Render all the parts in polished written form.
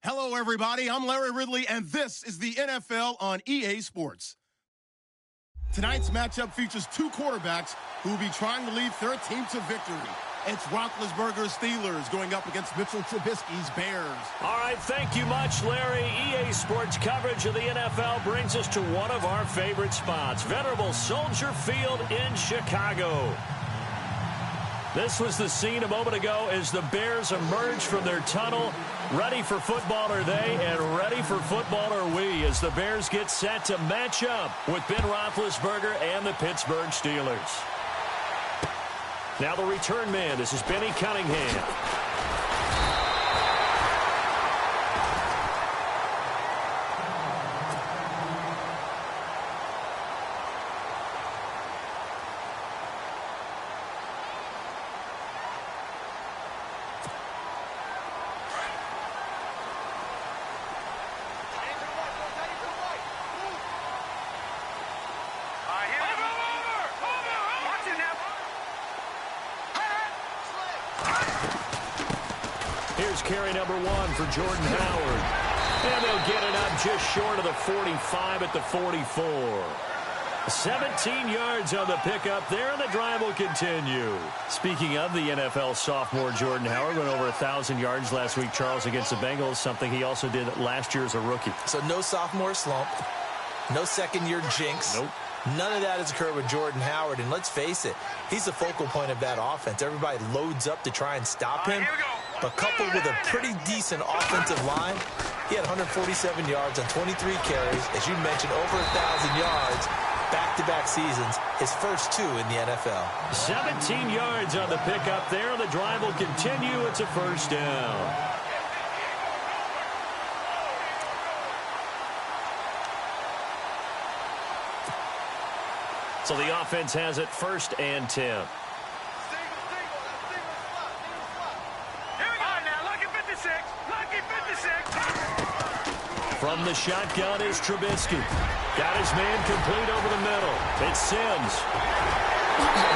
Hello, everybody. I'm Larry Ridley, and this is the NFL on EA Sports. Tonight's matchup features two quarterbacks who will be trying to lead their team to victory. It's Roethlisberger's Steelers going up against Mitchell Trubisky's Bears. All right, thank you much, Larry. EA Sports coverage of the NFL brings us to one of our favorite spots, venerable Soldier Field in Chicago. This was the scene a moment ago as the Bears emerged from their tunnel. Ready for football are they, and ready for football are we, as the Bears get set to match up with Ben Roethlisberger and the Pittsburgh Steelers. Now the return man, this is Benny Cunningham. Carry number 1 for Jordan Howard. And they'll get it up just short of the 45 at the 44. 17 yards on the pickup there, and the drive will continue. Speaking of the NFL sophomore Jordan Howard, went over 1,000 yards last week, Charles, against the Bengals, something he also did last year as a rookie. So no sophomore slump, no second-year jinx. Nope. None of that has occurred with Jordan Howard, and let's face it, he's the focal point of that offense. Everybody loads up to try and stop him. But coupled with a pretty decent offensive line, he had 147 yards on 23 carries. As you mentioned, over 1,000 yards, back-to-back seasons, his first 2 in the NFL. 17 yards on the pickup there. The drive will continue. It's a first down. So the offense has it first and 10. From the shotgun is Trubisky. Got his man complete over the middle. It's Sims.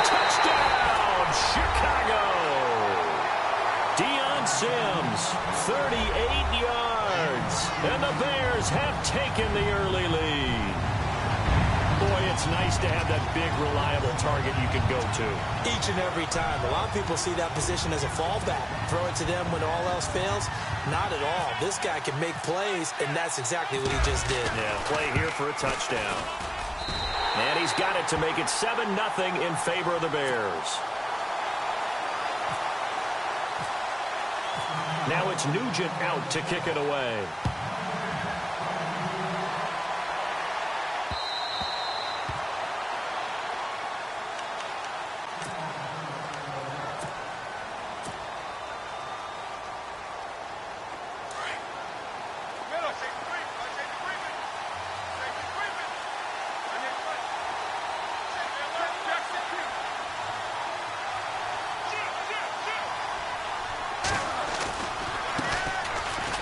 Touchdown, Chicago. Deion Sims, 38 yards. And the Bears have taken the early lead. Boy, it's nice to have that big, reliable target you can go to. Each and every time. A lot of people see that position as a fallback. Throw it to them when all else fails. Not at all. This guy can make plays, and that's exactly what he just did. Yeah, play here for a touchdown. And he's got it to make it 7-0 in favor of the Bears. Now it's Nugent out to kick it away.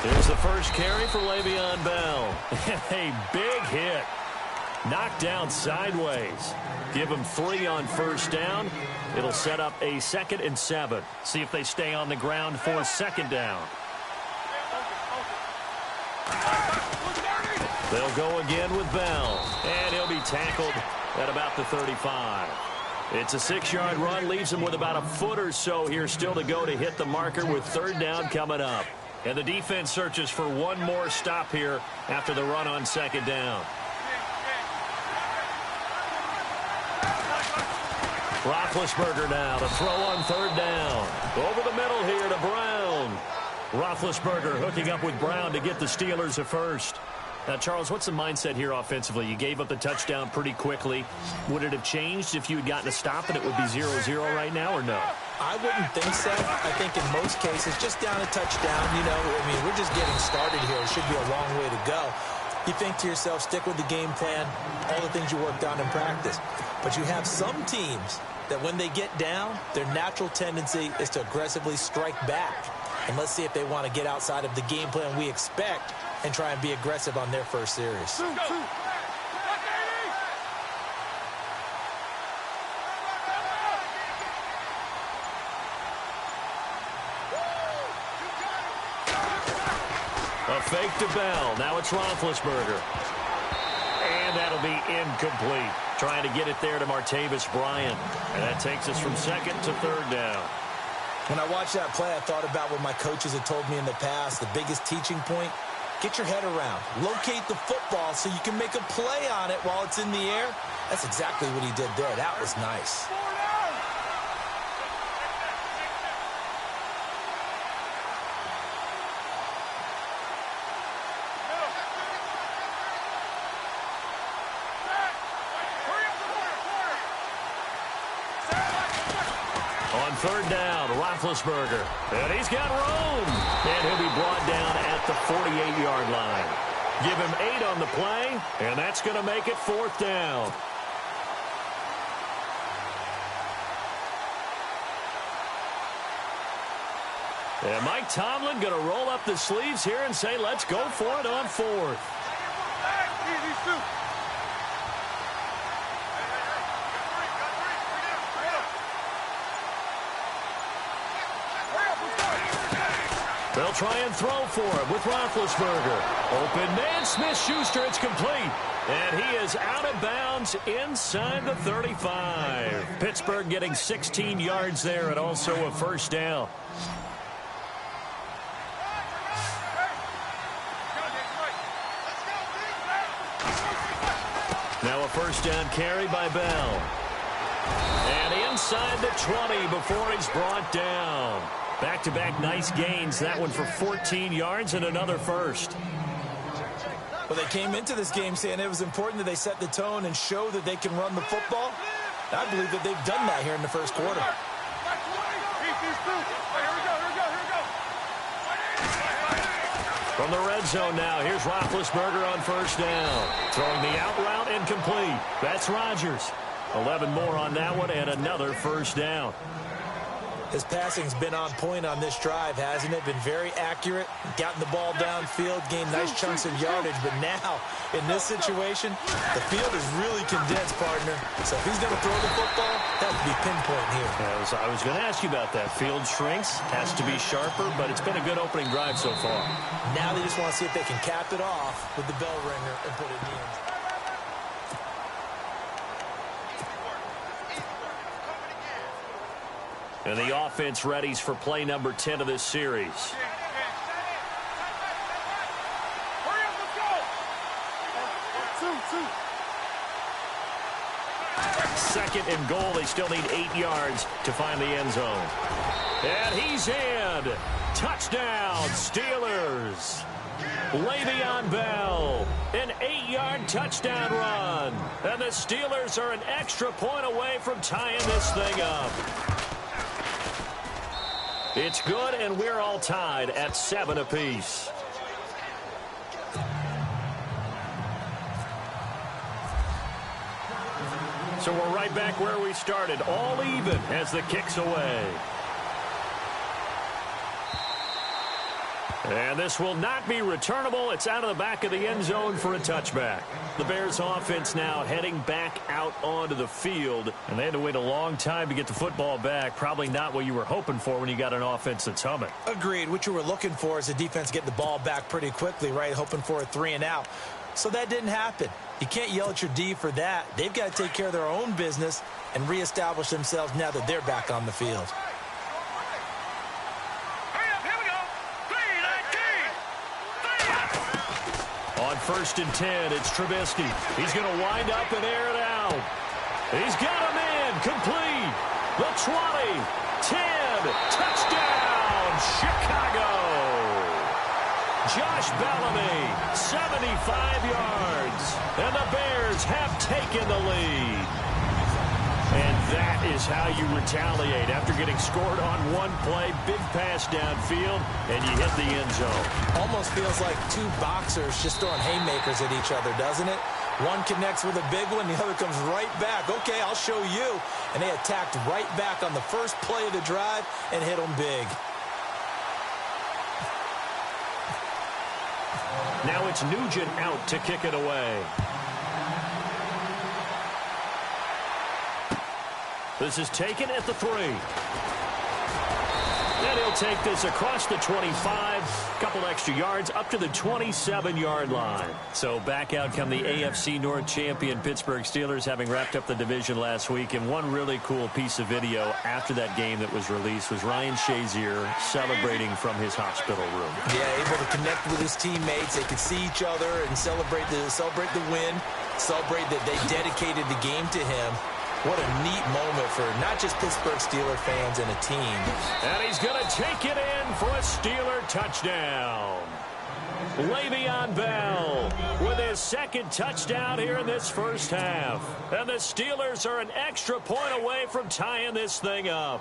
Here's the first carry for Le'Veon Bell. A big hit. Knocked down sideways. Give him 3 on first down. It'll set up a 2nd and 7. See if they stay on the ground for second down. They'll go again with Bell. And he'll be tackled at about the 35. It's a 6-yard run. Leaves him with about a foot or so here still to go to hit the marker with third down coming up. And the defense searches for one more stop here after the run on second down. Roethlisberger now to throw on third down. Over the middle here to Brown. Roethlisberger hooking up with Brown to get the Steelers a first. Now, Charles, what's the mindset here offensively? You gave up the touchdown pretty quickly. Would it have changed if you had gotten a stop and it would be 0-0 right now, or no? I wouldn't think so. I think in most cases, just down a touchdown, we're just getting started here. It should be a long way to go. You think to yourself, stick with the game plan, all the things you worked on in practice. But you have some teams that when they get down, their natural tendency is to aggressively strike back. And let's see if they want to get outside of the game plan we expect and try and be aggressive on their first series. A fake to Bell. Now it's Roethlisberger. And that'll be incomplete. Trying to get it there to Martavis Bryant. And that takes us from second to third down. When I watched that play, I thought about what my coaches had told me in the past. The biggest teaching point, get your head around. Locate the football so you can make a play on it while it's in the air. That's exactly what he did there. That was nice. On third down, Roethlisberger. And he's got room. And he'll be brought down at the 48-yard line. Give him 8 on the play, and that's going to make it fourth down. And Mike Tomlin going to roll up the sleeves here and say, let's go for it on fourth. They'll try and throw for him with Roethlisberger. Open man, Smith-Schuster, it's complete. And he is out of bounds inside the 35. Pittsburgh getting 16 yards there and also a first down. Now a first down carry by Bell. And inside the 20 before he's brought down. Back-to-back nice gains. That one for 14 yards and another first. Well, they came into this game saying it was important that they set the tone and show that they can run the football. I believe that they've done that here in the first quarter. From the red zone now, here's Roethlisberger on first down. Throwing the out route incomplete. That's Rodgers. 11 more on that one and another first down. His passing's been on point on this drive, hasn't it? Been very accurate, gotten the ball downfield, gained nice chunks of yardage. But now, in this situation, the field is really condensed, partner. So if he's going to throw the football, that would be pinpoint here. I was going to ask you about that. Field shrinks, has to be sharper, but it's been a good opening drive so far. Now they just want to see if they can cap it off with the bell ringer and put it in the end. And the offense readies for play number 10 of this series. Second and goal. They still need 8 yards to find the end zone. And he's in. Touchdown, Steelers. Le'Veon Bell, an 8-yard touchdown run. And the Steelers are an extra point away from tying this thing up. It's good, and we're all tied at 7 apiece. So we're right back where we started, all even as the kick's away. And this will not be returnable. It's out of the back of the end zone for a touchback. The Bears offense now heading back out onto the field. And they had to wait a long time to get the football back. Probably not what you were hoping for when you got an offense that's humming. Agreed. What you were looking for is the defense getting the ball back pretty quickly, right? Hoping for a 3 and out. So that didn't happen. You can't yell at your D for that. They've got to take care of their own business and reestablish themselves now that they're back on the field. On 1st and 10, it's Trubisky. He's going to wind up and air it out. He's got him in. Complete. The 20. 10. Touchdown, Chicago. Josh Bellamy, 75 yards. And the Bears have taken the lead. And that is how you retaliate after getting scored on one play, big pass downfield, and you hit the end zone. Almost feels like two boxers just throwing haymakers at each other, doesn't it? One connects with a big one, the other comes right back. Okay, I'll show you. And they attacked right back on the first play of the drive and hit them big. Now it's Nugent out to kick it away. This is taken at the 3. And he'll take this across the 25, a couple extra yards, up to the 27-yard line. So back out come the AFC North champion Pittsburgh Steelers, having wrapped up the division last week. And one really cool piece of video after that game that was released was Ryan Shazier celebrating from his hospital room. Yeah, able to connect with his teammates. They could see each other and celebrate the win, celebrate that they dedicated the game to him. What a neat moment for not just Pittsburgh Steelers fans and a team. And he's going to take it in for a Steeler touchdown. Le'Veon Bell with his second touchdown here in this first half. And the Steelers are an extra point away from tying this thing up.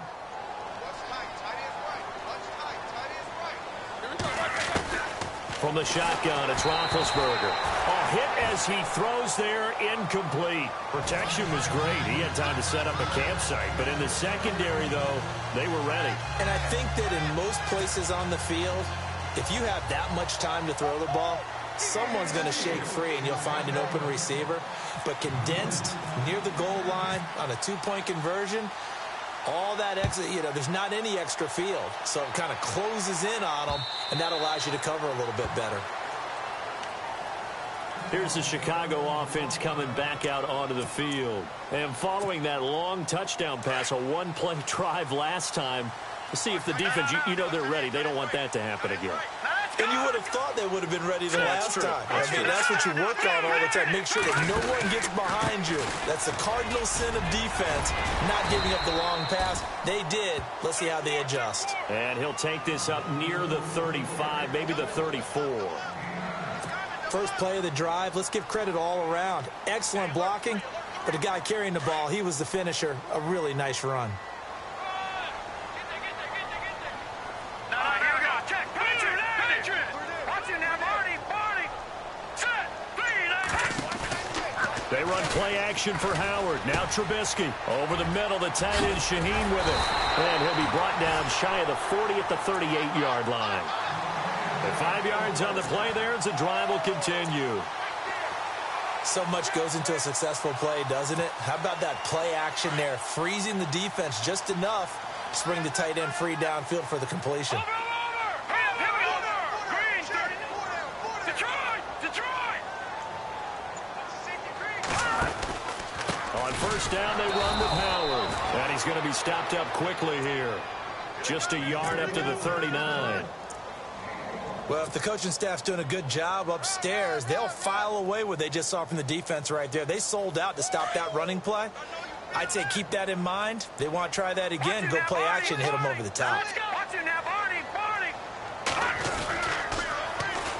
From the shotgun, it's Roethlisberger. A hit as he throws there, incomplete. Protection was great. He had time to set up a campsite. But in the secondary, though, they were ready. And I think that in most places on the field, if you have that much time to throw the ball, someone's going to shake free and you'll find an open receiver. But condensed near the goal line on a two-point conversion, all that extra, there's not any extra field. So it kind of closes in on them, and that allows you to cover a little bit better. Here's the Chicago offense coming back out onto the field. And following that long touchdown pass, a one-play drive last time, to see if the defense, they're ready. They don't want that to happen again. And you would have thought they would have been ready the last time. That's what you work on all the time. Make sure that no one gets behind you. That's the cardinal sin of defense, not giving up the long pass. They did. Let's see how they adjust. And he'll take this up near the 35, maybe the 34. First play of the drive. Let's give credit all around. Excellent blocking, but the guy carrying the ball, he was the finisher. A really nice run. They run play action for Howard. Now Trubisky over the middle. The tight end Shaheen with it. And he'll be brought down shy of the 40 at the 38-yard line. And 5 yards on the play there as the drive will continue. So much goes into a successful play, doesn't it? How about that play action there? Freezing the defense just enough to bring the tight end free downfield for the completion. On first down, they run with Howard. And he's going to be stopped up quickly here. Just a yard up to the 39. Well, if the coaching staff's doing a good job upstairs, they'll file away what they just saw from the defense right there. They sold out to stop that running play. I'd say keep that in mind. They want to try that again. Go play action, hit them over the top.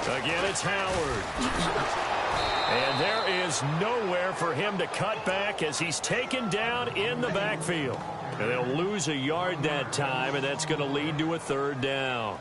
Again, it's Howard. And there is nowhere for him to cut back as he's taken down in the backfield. And they'll lose a yard that time, and that's going to lead to a third down.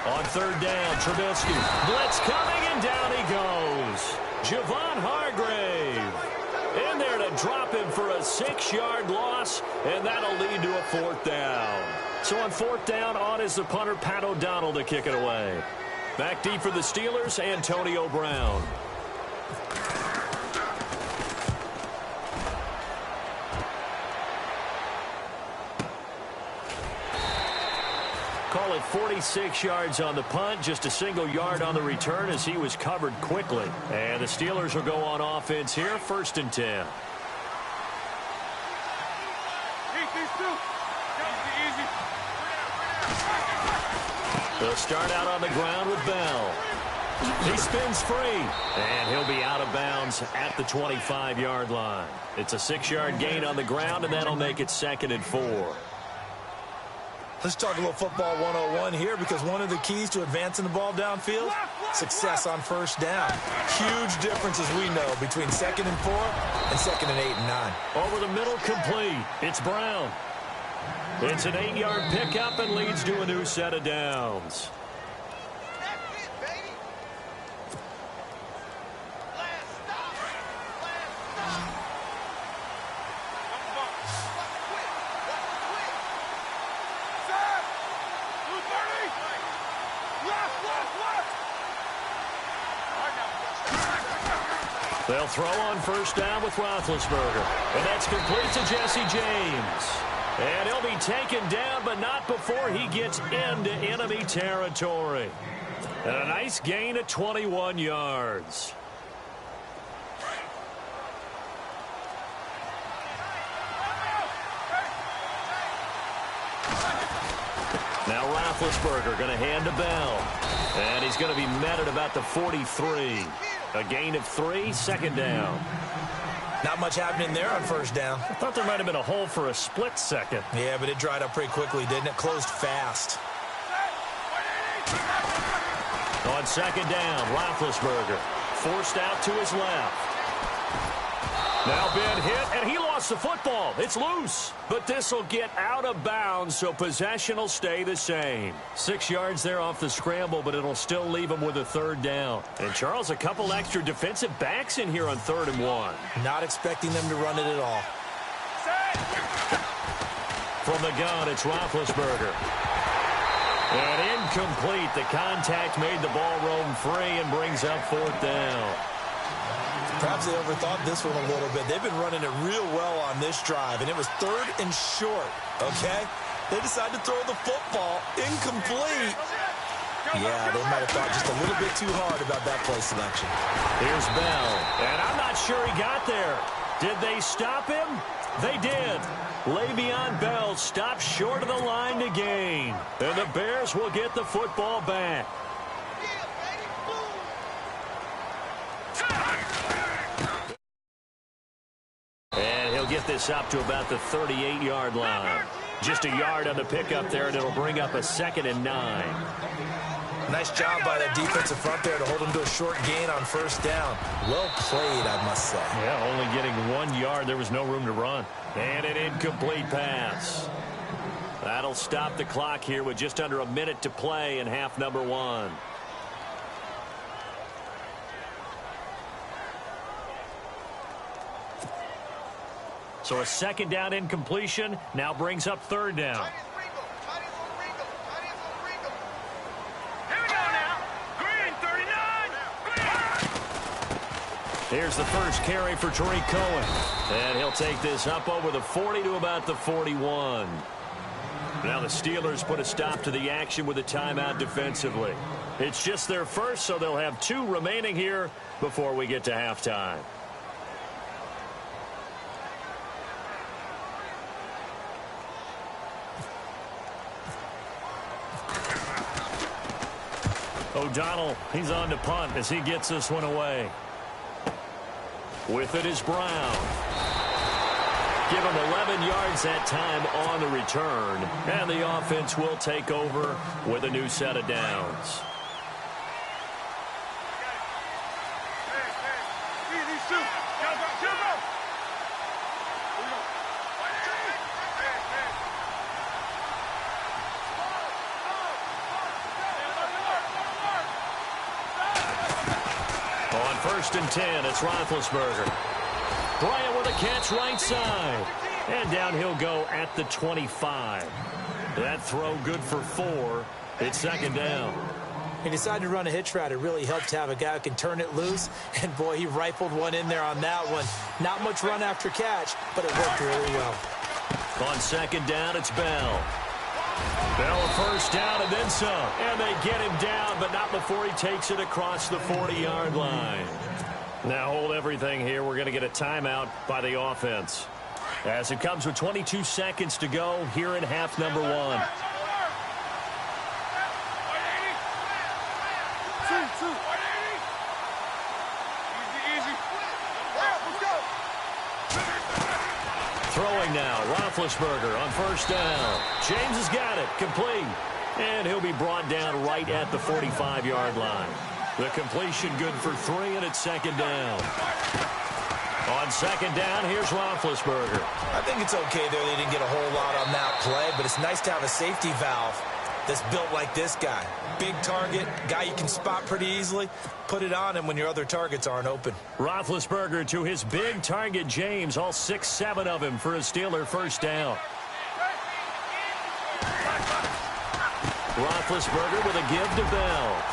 On third down, Trubisky. Blitz coming, and down he goes. Javon Hargrave in there to drop him for a 6-yard loss, and that'll lead to a fourth down. So on fourth down, on is the punter, Pat O'Donnell, to kick it away. Back deep for the Steelers, Antonio Brown. Call it 46 yards on the punt, just a single yard on the return as he was covered quickly. And the Steelers will go on offense here, 1st and 10. They'll start out on the ground with Bell. He spins free, and he'll be out of bounds at the 25-yard line. It's a 6-yard gain on the ground, and that'll make it 2nd and 4. Let's talk a little football 101 here, because one of the keys to advancing the ball downfield, success on first down. Huge difference, as we know, between 2nd and 4 and 2nd and 8 and 9. Over the middle, complete. It's Brown. It's an 8-yard pickup and leads to a new set of downs. They'll throw on first down with Roethlisberger. And that's complete to Jesse James. And he'll be taken down, but not before he gets into enemy territory. And a nice gain of 21 yards. Now Roethlisberger going to hand to Bell. And he's going to be met at about the 43. A gain of 3, second down. Not much happening there on first down. I thought there might have been a hole for a split second. Yeah, but it dried up pretty quickly, didn't it? Closed fast. On second down, Roethlisberger forced out to his left. Now Ben hit, and he lost the football. It's loose, but this will get out of bounds, so possession will stay the same. 6 yards there off the scramble, but it'll still leave him with a third down. And Charles, a couple extra defensive backs in here on 3rd and 1. Not expecting them to run it at all. From the gun, it's Roethlisberger. And incomplete. The contact made the ball roam free and brings up 4th down. Perhaps they overthought this one a little bit. They've been running it real well on this drive, and it was 3rd and short, okay? They decided to throw the football incomplete. Yeah, they might have thought just a little bit too hard about that play selection. Here's Bell, and I'm not sure he got there. Did they stop him? They did. Le'Veon Bell stopped short of the line to gain, and the Bears will get the football back. And he'll get this up to about the 38-yard line. Just a yard on the pickup there, and it'll bring up a 2nd and 9. Nice job by the defensive front there to hold him to a short gain on first down. Well played, I must say. Yeah, only getting 1 yard. There was no room to run. And an incomplete pass. That'll stop the clock here with just under a minute to play in half number 1. So a 2nd down incompletion now brings up 3rd down. Here's the first carry for Tariq Cohen. And he'll take this up over the 40 to about the 41. Now the Steelers put a stop to the action with a timeout defensively. It's just their first, so they'll have 2 remaining here before we get to halftime. O'Donnell, he's on to punt as he gets this one away. With it is Brown. Give him 11 yards that time on the return. And the offense will take over with a new set of downs. On 1st and 10, it's Roethlisberger. Bryant with a catch right side. And down he'll go at the 25. That throw good for 4. It's 2nd down. He decided to run a hitch route. It really helped to have a guy who can turn it loose. And, boy, he rifled one in there on that one. Not much run after catch, but it worked really well. On 2nd down, it's Bell. Bell a first down and then some. And they get him down, but not before he takes it across the 40-yard line. Now hold everything here. We're going to get a timeout by the offense. As it comes with 22 seconds to go here in half number 1. Throwing now, Roethlisberger on first down. James has got it, complete. And he'll be brought down right at the 45-yard line. The completion good for 3, and it's 2nd down. On 2nd down, here's Roethlisberger. I think it's okay there. They didn't get a whole lot on that play, but it's nice to have a safety valve that's built like this guy. Big target, guy you can spot pretty easily. Put it on him when your other targets aren't open. Roethlisberger to his big target, James, all 6-7 of him for a Steeler first down. Roethlisberger with a give to Bell.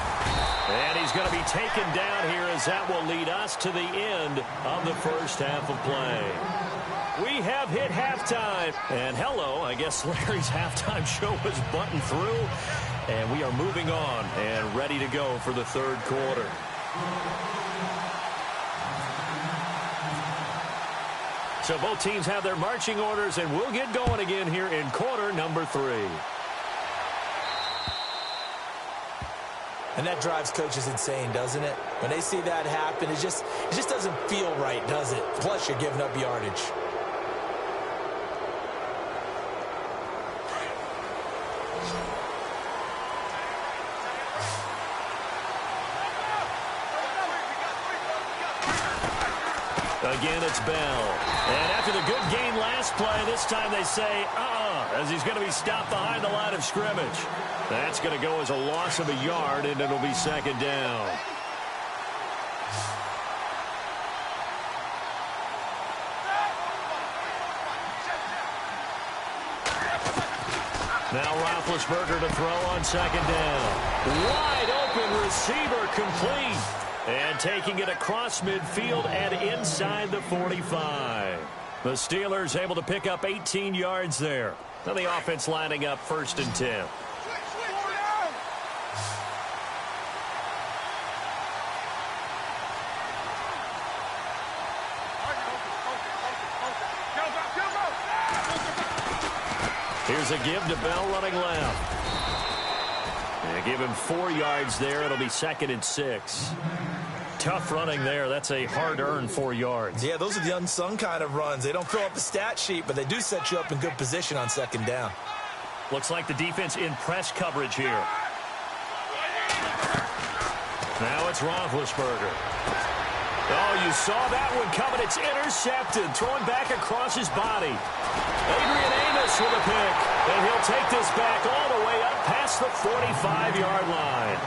And he's going to be taken down here as that will lead us to the end of the first half of play. We have hit halftime. And hello, I guess Larry's halftime show was buttoned through. And we are moving on and ready to go for the third quarter. So both teams have their marching orders, and we'll get going again here in quarter number 3. And that drives coaches insane, doesn't it? When they see that happen, it just doesn't feel right, does it? Plus, you're giving up yardage. Again, it's Bell. And after the good gain last play, this time they say, as he's going to be stopped behind the line of scrimmage. That's going to go as a loss of a yard, and it'll be second down. Now Roethlisberger to throw on second down. Wide open receiver complete. And taking it across midfield and inside the 45. The Steelers able to pick up 18 yards there. Now the offense lining up 1st and 10. Here's a give to Bell running left. And give him 4 yards there. It'll be 2nd and 6. Tough running there. That's a hard-earned 4 yards. Yeah, those are the unsung kind of runs. They don't fill up the stat sheet, but they do set you up in good position on second down. Looks like the defense in press coverage here. Now it's Roethlisberger. Oh, you saw that one coming. It's intercepted. Throwing back across his body. Adrian Amos with a pick. And he'll take this back all the way up past the 45-yard line.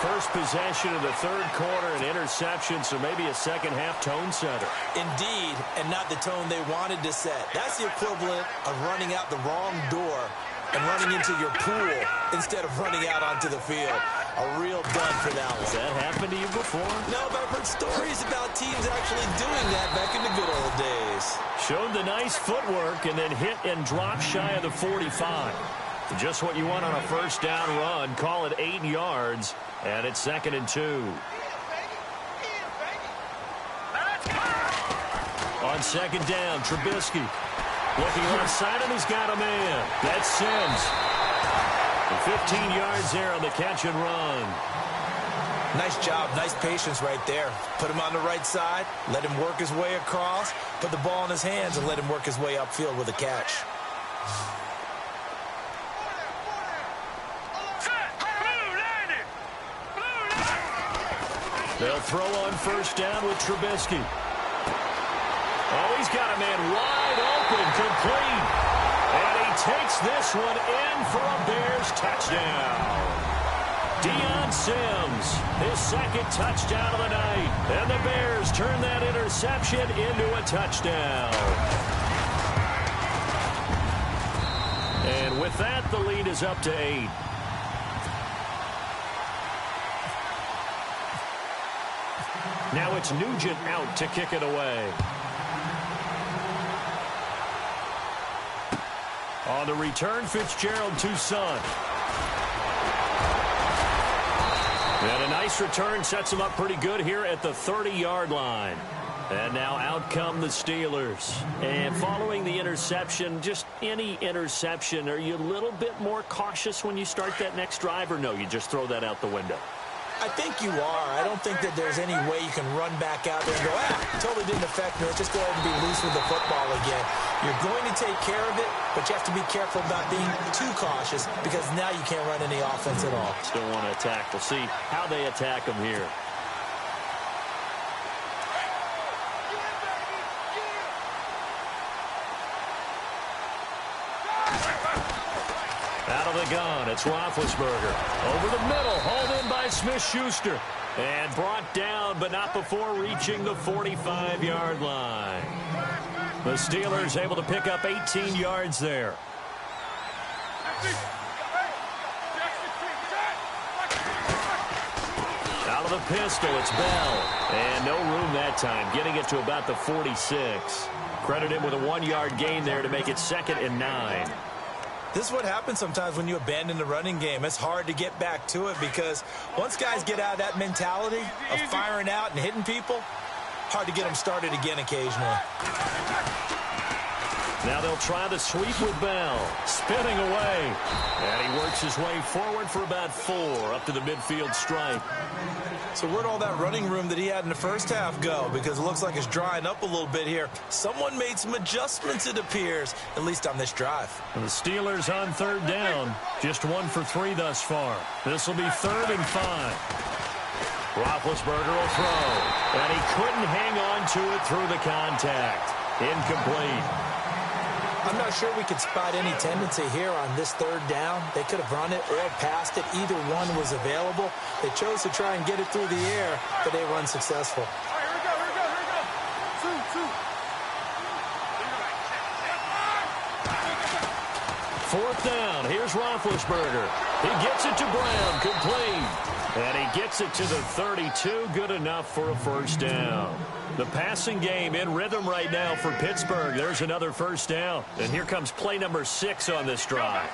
First possession of the third quarter, an interception, so maybe a second-half tone setter. Indeed, and not the tone they wanted to set. That's the equivalent of running out the wrong door and running into your pool instead of running out onto the field. A real dud for that one. Has that happened to you before? No, but I've heard stories about teams actually doing that back in the good old days. Showed the nice footwork and then hit and dropped shy of the 45. Just what you want on a first down run. Call it 8 yards, and it's 2nd and 2. On second down, Trubisky. Looking left side, and he's got a man. That's Sims. And 15 yards there on the catch and run. Nice job, nice patience right there. Put him on the right side, let him work his way across, put the ball in his hands, and let him work his way upfield with a catch. They'll throw on first down with Trubisky. Oh, he's got a man wide open, complete. And he takes this one in for a Bears touchdown. Deion Sims, his 2nd touchdown of the night. And the Bears turn that interception into a touchdown. And with that, the lead is up to 8. Now it's Nugent out to kick it away. On the return, Fitzgerald to Son. And a nice return sets him up pretty good here at the 30-yard line. And now out come the Steelers. And following the interception, just any interception, are you a little bit more cautious when you start that next drive, or no, you just throw that out the window? I think you are. I don't think that there's any way you can run back out there and go, totally didn't affect me. Let's just go ahead and be loose with the football again. You're going to take care of it, but you have to be careful about being too cautious because now you can't run any offense at all. Still want to attack. We'll see how they attack them here. Out of the gun, it's Roethlisberger. Over the middle, hauled in by Smith-Schuster. And brought down, but not before reaching the 45-yard line. The Steelers able to pick up 18 yards there. Out of the pistol, it's Bell. And no room that time, getting it to about the 46. Credit him with a 1-yard gain there to make it 2nd and 9. This is what happens sometimes when you abandon the running game. It's hard to get back to it because once guys get out of that mentality of firing out and hitting people, hard to get them started again occasionally. Now they'll try the sweep with Bell. Spinning away. And he works his way forward for about 4 up to the midfield stripe. So where'd all that running room that he had in the first half go? Because it looks like it's drying up a little bit here. Someone made some adjustments, it appears, at least on this drive. And the Steelers on 3rd down. Just 1 for 3 thus far. This will be 3rd and 5. Roethlisberger will throw. And he couldn't hang on to it through the contact. Incomplete. I'm not sure we could spot any tendency here on this 3rd down. They could have run it or passed it. Either one was available. They chose to try and get it through the air, but they were unsuccessful. Here we go. 4th down. Here's Roethlisberger. He gets it to Brown. Complete. And he gets it to the 32. Good enough for a 1st down. The passing game in rhythm right now for Pittsburgh. There's another 1st down. And here comes play number 6 on this drive.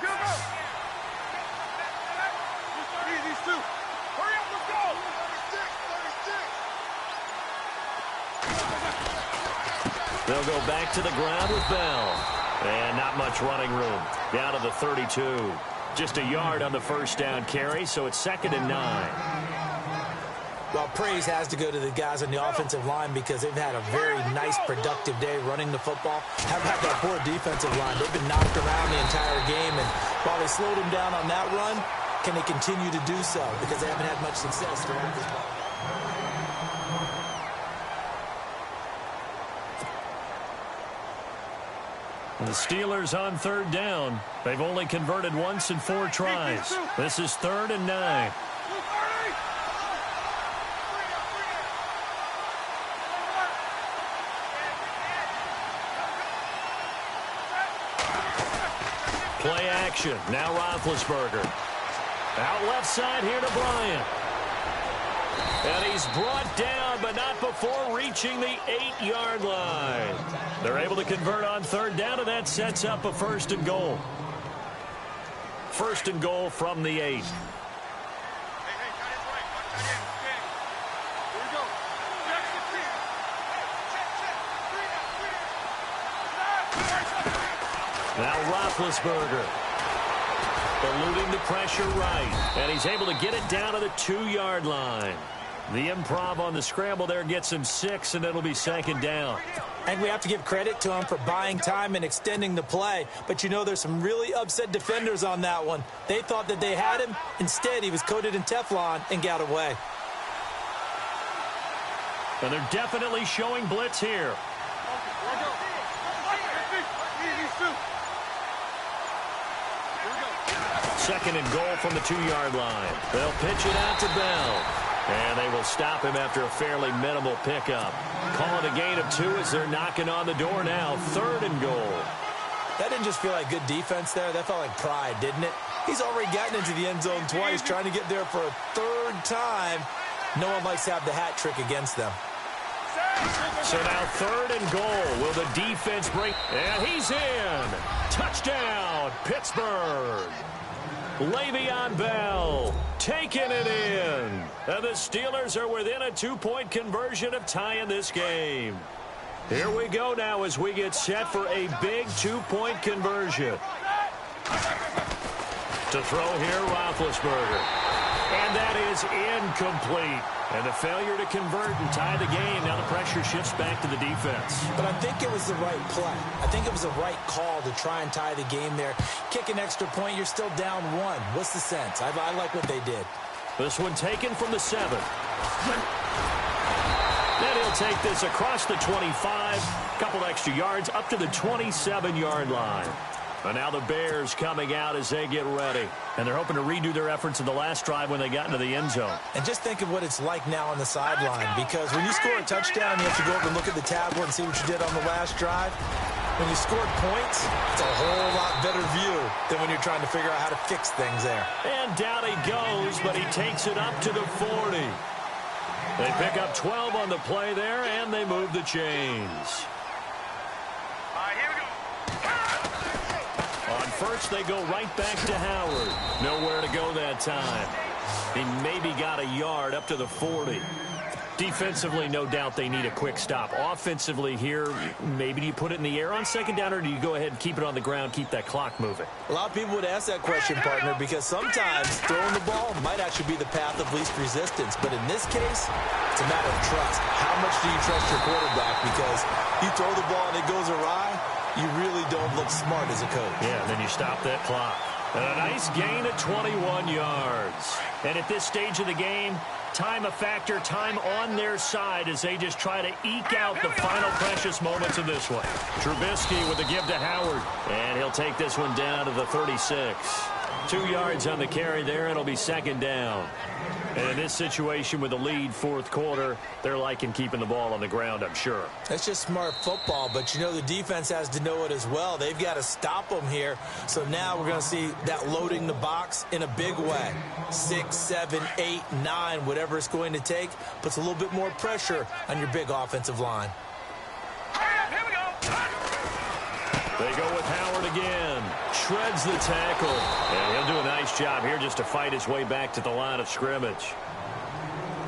They'll go back to the ground with Bell. And not much running room. Down to the 32. Just a yard on the 1st down carry, so it's 2nd and 9. Well, praise has to go to the guys on the offensive line because they've had a very nice, productive day running the football. How about that poor defensive line? They've been knocked around the entire game, and while they slowed them down on that run, can they continue to do so? Because they haven't had much success throughout this ball. The Steelers on 3rd down. They've only converted once in 4 tries. This is 3rd and 9. Play action. Now Roethlisberger. Out left side here to Bryant. And he's brought down, but not before reaching the 8-yard line. They're able to convert on 3rd down, and that sets up a 1st and goal. 1st and goal from the 8. Now Roethlisberger. Eluding the pressure right. And he's able to get it down to the 2-yard line. The improv on the scramble there gets him 6, and it'll be 2nd down. And we have to give credit to him for buying time and extending the play. But you know there's some really upset defenders on that one. They thought that they had him. Instead, he was coated in Teflon and got away. And they're definitely showing blitz here. 2nd and goal from the 2-yard line. They'll pitch it out to Bell. And they will stop him after a fairly minimal pickup. Call it a gain of 2 as they're knocking on the door now. 3rd and goal. That didn't just feel like good defense there. That felt like pride, didn't it? He's already gotten into the end zone twice, trying to get there for a 3rd time. No one likes to have the hat trick against them. So now 3rd and goal. Will the defense break? And he's in. Touchdown, Pittsburgh. Le'Veon Bell taking it in. And the Steelers are within a 2-point conversion of tying this game. Here we go now as we get set for a big 2-point conversion. To throw here, Roethlisberger. And that is incomplete. And the failure to convert and tie the game. Now the pressure shifts back to the defense. But I think it was the right play. I think it was the right call to try and tie the game there. Kick an extra point, you're still down 1. What's the sense? I like what they did. This one taken from the 7. Then he'll take this across the 25. Couple extra yards up to the 27-yard line. And now the Bears coming out as they get ready. And they're hoping to redo their efforts in the last drive when they got into the end zone. And just think of what it's like now on the sideline. Because when you score a touchdown, you have to go over and look at the tablet and see what you did on the last drive. When you scored points, it's a whole lot better view than when you're trying to figure out how to fix things there. And down he goes, but he takes it up to the 40. They pick up 12 on the play there, and they move the chains. All right, here we go. On first, they go right back to Howard. Nowhere to go that time. He maybe got a yard up to the 40. Defensively, no doubt they need a quick stop. Offensively here, maybe do you put it in the air on second down, or do you go ahead and keep it on the ground, keep that clock moving? A lot of people would ask that question, partner, because sometimes throwing the ball might actually be the path of least resistance. But in this case, it's a matter of trust. How much do you trust your quarterback? Because you throw the ball and it goes awry, you really don't look smart as a coach. Yeah, and then you stop that clock. And a nice gain of 21 yards. And at this stage of the game, time a factor, time on their side as they just try to eke out the final precious moments of this one. Trubisky with the give to Howard, and he'll take this one down to the 36. 2 yards on the carry there, it'll be second down. And in this situation with the lead fourth quarter, they're liking keeping the ball on the ground, I'm sure. That's just smart football, but you know the defense has to know it as well. They've got to stop them here. So now we're going to see that loading the box in a big way. 6, 7, 8, 9, whatever it's going to take, puts a little bit more pressure on your big offensive line. Here we go. They go with Howard again. Shreds the tackle. And he'll do a nice job here just to fight his way back to the line of scrimmage.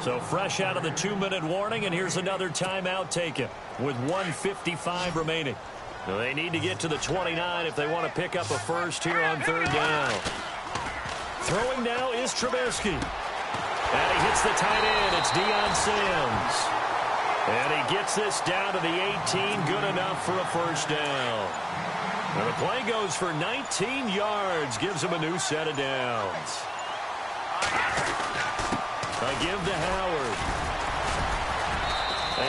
So fresh out of the 2-minute warning, and here's another timeout taken with 1:55 remaining. Now they need to get to the 29 if they want to pick up a first here on third down. Throwing now is Trubisky. And he hits the tight end. It's Deion Sims. And he gets this down to the 18. Good enough for a first down. And the play goes for 19 yards. Gives him a new set of downs. A give to Howard.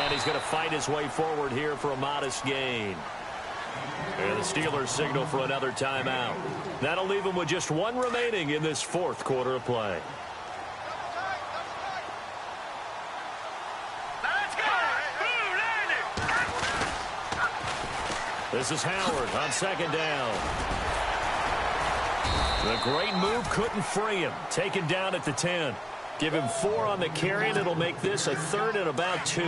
And he's going to fight his way forward here for a modest gain. And the Steelers signal for another timeout. That'll leave them with just one remaining in this fourth quarter of play. This is Howard on second down. The great move couldn't free him. Taken down at the 10. Give him 4 on the carry, and it'll make this a third and about 2.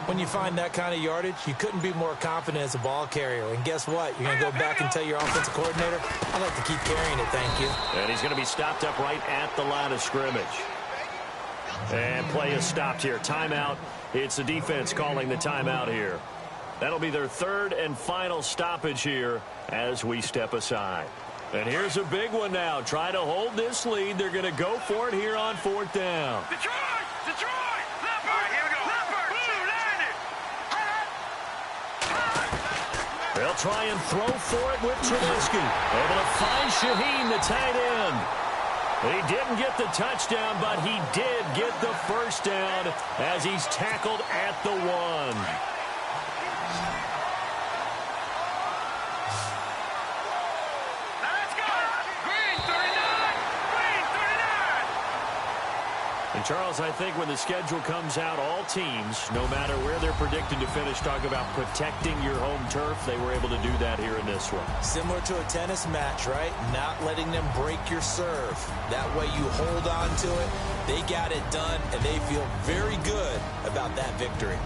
When you find that kind of yardage, you couldn't be more confident as a ball carrier. And guess what? You're going to go back and tell your offensive coordinator, I'd like to keep carrying it, thank you. And he's going to be stopped up right at the line of scrimmage. And play is stopped here. Timeout. It's the defense calling the timeout here. That'll be their third and final stoppage here as we step aside. And here's a big one now. Try to hold this lead. They're going to go for it here on fourth down. Detroit! Detroit! Leopard! All right, here we go. Leopard! Blue, landed! They'll try and throw for it with Trubisky. Able to find Shaheen, the tight end. He didn't get the touchdown, but he did get the first down as he's tackled at the 1. And Charles, I think when the schedule comes out, all teams, no matter where they're predicted to finish, talk about protecting your home turf. They were able to do that here in this one. Similar to a tennis match, right? Not letting them break your serve. That way you hold on to it. They got it done, and they feel very good about that victory.